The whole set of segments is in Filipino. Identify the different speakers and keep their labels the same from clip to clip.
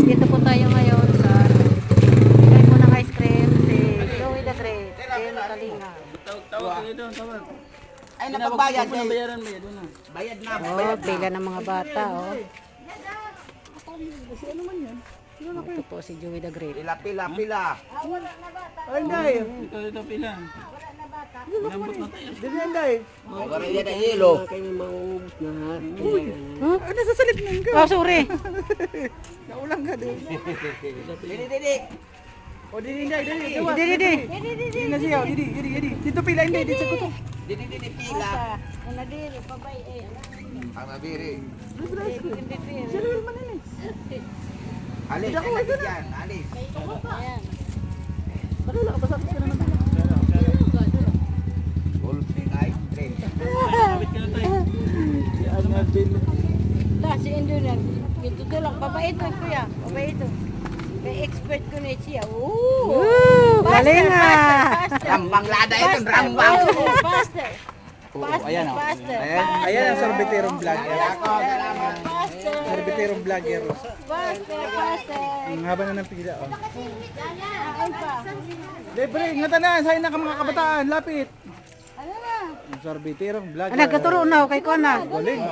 Speaker 1: Dito po tayo ngayon sa bigay po ng ice cream si Joey the Great. Ken Kalinga.
Speaker 2: Tawag kayo doon, tawag.
Speaker 3: Ay, napagbayad.
Speaker 2: Bayaran mo doon na.
Speaker 3: Bayad na.
Speaker 1: Oh, pila ng mga bata, oh.
Speaker 2: Kasi ano man yan?
Speaker 1: Ito po si Joey the Great.
Speaker 3: Pila.
Speaker 2: Ay, hindi. Ito pila. Inambot na tayo. Dili yan, day.
Speaker 3: Wala yan ang hilo.
Speaker 2: Ano sa salit mo ka?
Speaker 1: Oh, sorry.
Speaker 2: Naulang ka doon.
Speaker 3: Didi.
Speaker 2: O, dili, day.
Speaker 1: Didi.
Speaker 2: Dili na siya. Didi. Dito pila, hindi. Dito sa kuto.
Speaker 3: Didi pila.
Speaker 1: Una diri, pabay eh.
Speaker 3: Ang nabiri.
Speaker 2: Siya naman man eh.
Speaker 3: Alis, alis yan. Alis.
Speaker 1: Ayan.
Speaker 2: Ano wala ka ba sa akin ka naman?
Speaker 3: Full thing ice cream.
Speaker 2: Kapit ka na tayo. Yan nga, Jill.
Speaker 1: Ta si Indo na. Ito to lang babay ito kuya. Babay ito. Kay expert ko na siya. Ooh! Kalinga.
Speaker 3: Rambang lada ito, rambang.
Speaker 1: Faster.
Speaker 2: Ayan o.
Speaker 1: Faster.
Speaker 2: Ayan ang sorbiterong vlogger.
Speaker 1: Faster.
Speaker 2: Sorbiterong vlogger.
Speaker 1: Faster.
Speaker 2: Ang haba na ng pila. Oh.
Speaker 1: Ay pa.
Speaker 2: Libre, ingatan na. Sa'yo na ka mga kabataan. Lapit.
Speaker 1: Ano na?
Speaker 2: Ang sorbiterong vlogger.
Speaker 1: Nagkaturo na kay ko na.
Speaker 2: Galing.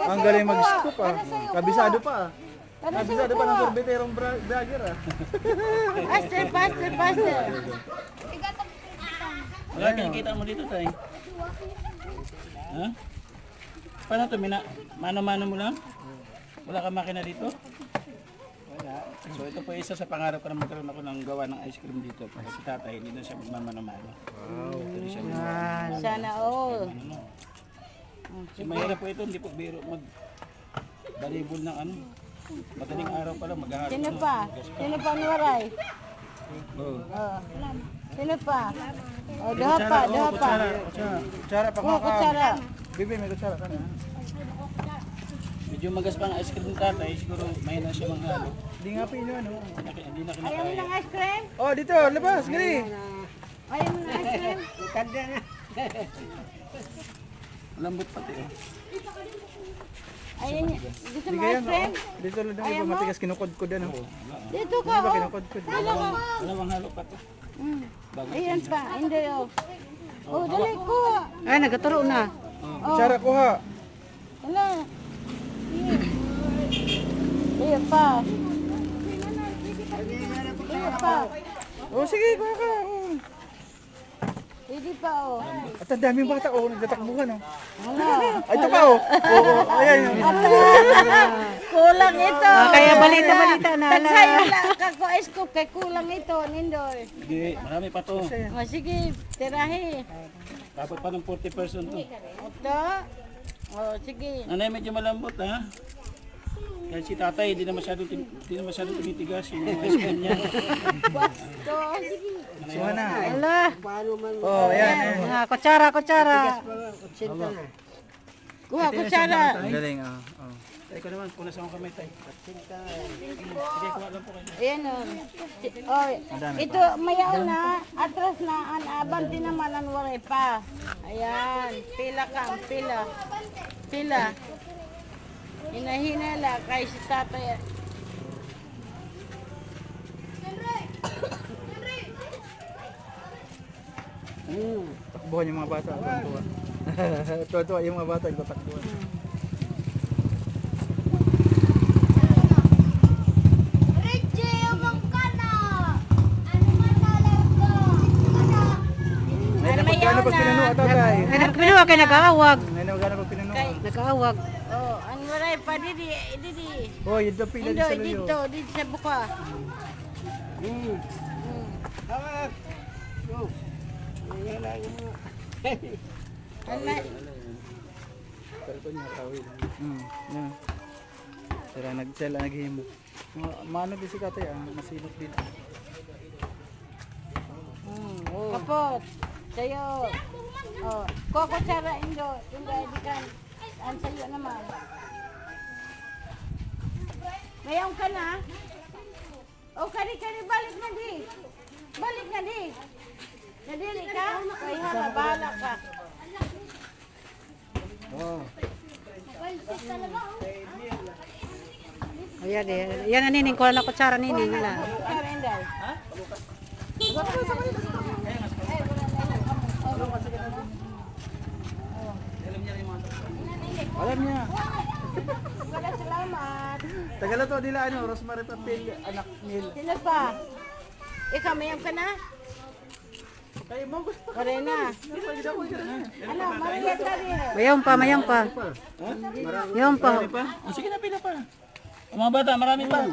Speaker 2: Ang galing mag-scoop ah. Kabisado pa ah. Kabisado pa ng sorbiterong vlogger ah.
Speaker 1: Faster.
Speaker 4: Wala kita mo dito tayo. Ha? Paano ito? Mano-mano mo lang? Wala ka makina dito? Wala. So ito po isa sa pangarap ko na magkaroon ako ng gawa ng ice cream dito. Para si tatay, hindi na siya magmamano-mano. Wow. Ito rin siya magmamano.
Speaker 1: Sana all.
Speaker 4: Kasi mahirap po ito, hindi po biro balibol ng ano. Madaling araw pa lang maghahalo.
Speaker 1: Sino pa? Sino pa nuwaray?
Speaker 4: Oh.
Speaker 1: Oh. Sino pa? Oh, daha pa.
Speaker 2: Kutsara pa
Speaker 1: Oh, kutsara.
Speaker 2: Bibi, may kutsara ka na.
Speaker 4: Medyo magas pa ang ice cream ng tatay, siguro mahina siya manghalo.
Speaker 2: Hindi nga pinyo ano.
Speaker 4: Hindi na
Speaker 1: Ayaw mo
Speaker 4: kinakaya.
Speaker 1: ng ice cream?
Speaker 2: Oh, dito, labas, gali.
Speaker 1: Ayaw mo ng ice cream?
Speaker 4: Lambot pati oh.
Speaker 1: Ayaw niya. Gusto mo
Speaker 2: Hindi
Speaker 1: ice cream?
Speaker 2: Dito lang daw iba matigas kinukod-kod ano.
Speaker 1: Dito ka,
Speaker 2: Di ba
Speaker 1: oh.
Speaker 2: kinukod-kod?
Speaker 4: Wala manghalo pa to.
Speaker 1: Ayan pa. Hindi, oh. Oh, dali ko. Ay, nagkaturo na.
Speaker 2: Kutsara kuha.
Speaker 1: Wala. Iya pa. Iya pa.
Speaker 2: Oh, sige, kuha ka. Oh.
Speaker 1: Hindi pa, oh.
Speaker 2: At ang daming bata, oh, nagtatakbuhan, oh.
Speaker 1: Wala.
Speaker 2: Ay, ito pa, oh. Oh, ayan.
Speaker 1: Kulang ito.
Speaker 2: Kaya
Speaker 1: balita na. Sa'yo lang. Kako scoop kay kulang ito, Nindoy.
Speaker 4: Hindi, marami pa to.
Speaker 1: O sige, tirahi.
Speaker 4: Dapat pa ng 40% to.
Speaker 1: Ito. O sige.
Speaker 4: Nanay, medyo malambot ha. Kasi si tatay, hindi na masyadong tumitigas yung ice cream niya.
Speaker 1: Ito.
Speaker 2: Suha na.
Speaker 1: Ala.
Speaker 2: Oh, ayan.
Speaker 1: Mga kutsara. Kuha kutsara.
Speaker 2: Ang galing, oh. Oh.
Speaker 4: Tay ko naman, punas akong kamay tay. Sige, kuha lang po kayo.
Speaker 1: Ayan o. Oh, ito, mayaw na. Atras na. Abanti naman ang waray pa. Ayan. Pila ka. Pila. Hinahinala kay si tatay.
Speaker 2: Takbuhan yung mga bata. Tuwa-tuwa. Tuwa-tuwa yung mga bata, nagtatakbuhan. Ngayon na pagkano pag pinunuha, tatay?
Speaker 1: Pinuha kay nag-aawag.
Speaker 2: Ngayon na pagkano pag pinunuha.
Speaker 1: Nag-aawag. Oh, ang waray pa didi.
Speaker 2: Oh, yun daw pila din sa luyo.
Speaker 1: Dito sa buka.
Speaker 2: Pero niya tawid. Yan. Sira nagsela naghimo. Maano din si tatay, masinop din.
Speaker 1: Kapot. Sayo. Oh, koko tsara Indo di kan. Ang sayo naman. Mayroon ka na? O kani balik na di. Nadiri ka? Kay hala bahala ka. Oh.
Speaker 5: Ayan eh. Yan na nining. Kuha na kutsara nining. Hala.
Speaker 1: Kaya Inday.
Speaker 4: Ha? Alam niya rin yung mga
Speaker 2: Alam niya.
Speaker 1: Wala, salamat.
Speaker 2: Tagala to nila ano, Rosemary Papel, anak Neil.
Speaker 1: Sino pa? Ikaw, mayam ka na?
Speaker 2: Kayo mo gusto.
Speaker 1: Kare na. Ano, Maria ka rin.
Speaker 5: Mayroon pa, mayroon pa. Mayroon pa.
Speaker 4: Marami pa? Oh, sige na, pila pa. Ang mga bata, marami pa.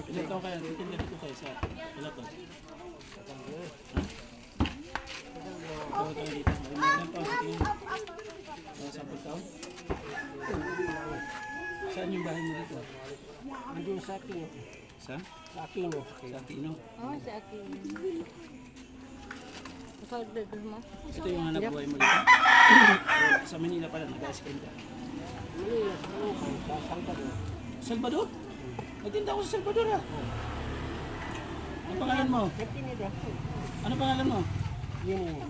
Speaker 4: Ilan taon kaya? Titinda dito kayo sa wala to? Ilan taon dito? Ilan taon sa tingin mo? Mga 10 taon? Saan yung bahay mo dito?
Speaker 6: Nandun sa Aquino.
Speaker 4: Sa?
Speaker 6: Sa Aquino.
Speaker 4: Sa Aquino?
Speaker 1: Oh, sa akin. Ikaw, dito mo?
Speaker 4: Ito yung hanap buhay mo dito? Sa Manila pala, nag-ice-cream ka.
Speaker 6: Manila, sa Manila, sa Salvador.
Speaker 4: Salvador? Nagtinda ako sa Salvador ah. Ano pangalan mo?
Speaker 6: Nagtinida.
Speaker 4: Ano pangalan mo?
Speaker 6: Yun yun.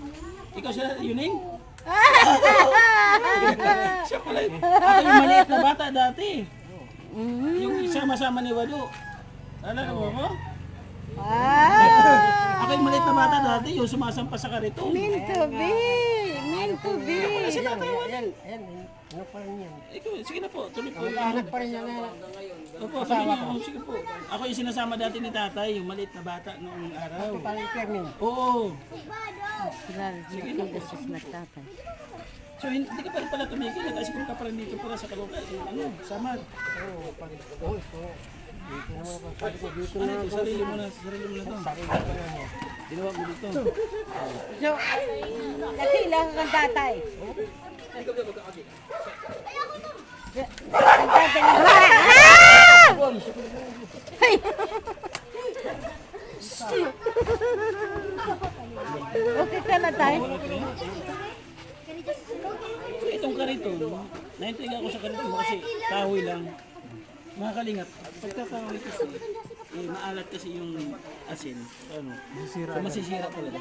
Speaker 4: Ikaw siya, Yuning? Siya pala. Ako yung maliit na bata dati. Yung sama-sama ni Wado. Alam mo mo? Ako yung maliit na bata dati, yung sumasampa sa kariton.
Speaker 1: Meant to be. Meant to be.
Speaker 6: Ayan. Ano pa rin yan?
Speaker 4: Ikaw, sige na po, tuloy po.
Speaker 6: Anak pa rin yan na.
Speaker 4: Opo, sabi niyo, sige po. Ako yung sinasama dati ni tatay, yung maliit na bata noong araw.
Speaker 6: Parang Fermin.
Speaker 4: Oo.
Speaker 1: Sila, nagtigas nagtatay.
Speaker 4: So hindi ka pa rin pala tumigil, nag-ice-cream ka pa rin dito para sa Caloocan. Ano, Samar.
Speaker 6: Oo, pag ito. Dito naman pa. Sabi ko, dito
Speaker 4: Ano
Speaker 6: na.
Speaker 4: ito, sarili mo na to.
Speaker 6: Sarili ko na mo.
Speaker 4: Ginawa mo dito.
Speaker 1: So, nakila ka ng tatay. Ang tatay na. Okay ka na tayo?
Speaker 4: So itong kariton, naintriga ako sa kariton mo kasi kahoy lang. Mga kalingap, pagkakahoy kasi, maalat kasi yung asin. Ano? So masisira talaga.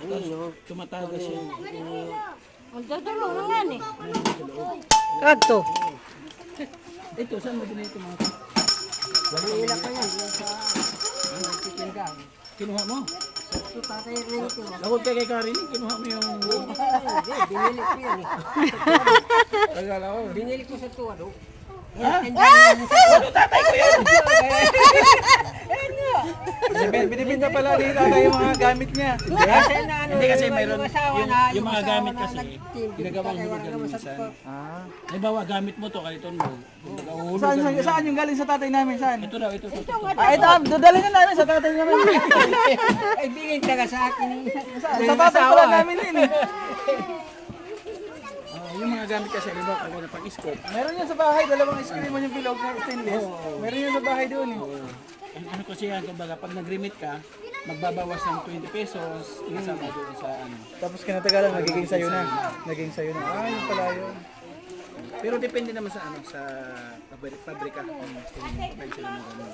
Speaker 4: Tapos tumatagas siya.
Speaker 1: Ang tutulong na nga eh.
Speaker 5: Kadto.
Speaker 4: Ito, saan mo din ito mga?
Speaker 6: Manila pa yan. Sa nagtitinda.
Speaker 4: Kinuha mo?
Speaker 6: Ito tatay rin ito.
Speaker 4: Lawag ka kay Karin, kinuha mo yung...
Speaker 6: Hindi, binili ko yan eh.
Speaker 2: Tagala ko.
Speaker 6: Binili ko sa tuwado.
Speaker 4: Ha? Ano tatay ko yan?
Speaker 2: Binibinta pala ni tatay yung mga gamit niya.
Speaker 6: Kasi na ano,
Speaker 4: Hindi kasi mayroon,
Speaker 6: asawa
Speaker 4: yung,
Speaker 6: na,
Speaker 4: yung mga
Speaker 6: asawa
Speaker 4: gamit
Speaker 6: na
Speaker 4: kasi,
Speaker 6: nagtitinda,
Speaker 4: ginagawang
Speaker 6: kaya wala
Speaker 4: hulugan
Speaker 6: naman sa
Speaker 4: minsan.
Speaker 2: Ah.
Speaker 4: Halimbawa, gamit mo to, kaliton mo.
Speaker 2: Saan yung galing sa tatay namin? Saan?
Speaker 4: Ito daw, ito.
Speaker 2: Ito, dadalhin na namin sa tatay namin.
Speaker 6: Ay, bigay talaga sa akin.
Speaker 2: Sa tatay pala namin din eh.
Speaker 4: Yung mga gamit kasi, halimbawa, kagaya na pang-scope.
Speaker 2: Meron yan sa bahay, dalawang ice cream yung bilog na stainless. Meron yan sa bahay doon eh.
Speaker 4: Ano kasi yan, kumbaga, pag nag-remit ka, magbabawas ng 20 pesos, inasama doon sa ano.
Speaker 2: Tapos kinatagalan, nagiging sayo na. Naging sayo na. Ah, yung pala yun.
Speaker 4: Pero depende naman sa ano, sa pabrika. Kung pwede sila ng ano.